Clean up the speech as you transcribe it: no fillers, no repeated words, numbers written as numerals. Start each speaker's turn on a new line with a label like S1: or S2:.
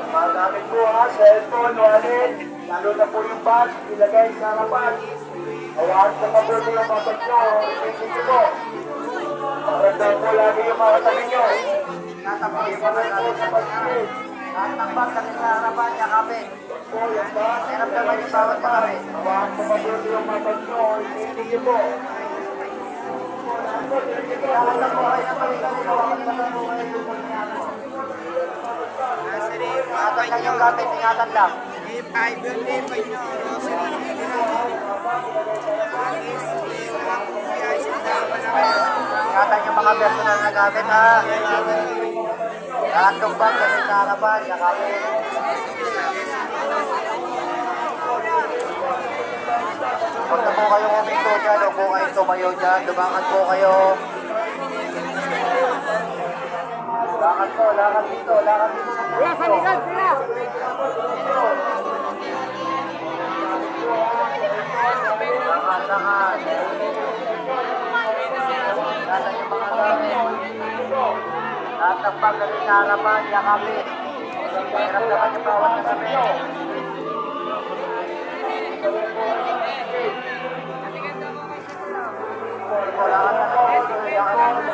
S1: Magamit po ha, cellphone, wallet, lalo na po yung bag, ilagay sa harapan. Hawakan sa mabuti yung mapag nyo, ipitin po. Para daw po lagi yung mga katabi nyo. Hindi pa na natin sa pag-ibig.
S2: Lahat ng bag kasi sa harapan, yakapin.
S1: Po, yung bag,
S2: Hirap naman yung bawat kami.
S1: hawakan sa mabuti yung mapag nyo, ipitin po.
S2: Lahat ng buhay na palitan, hawakan na lang buhay yung mangyari. Ingatan lang yung gamit, ingatan lang. Ingatan yung mga personal na gamit ha. Lahat ng bag kasi sa harapan, yakapin. Huwag na po kayong huminto dyan, huwag po kayong tumayo dyan, lumakan po kayo. Lakad po, lakad dito, lakad dito.
S3: Kuya, sa likod, kuya!
S2: Lakad, lakad. Lakad yung mga gamit. Lahat ng pagkalit sa harapan, yakapin. Hirap naman yung bawat kagabi. Lakad na po, lakad na po.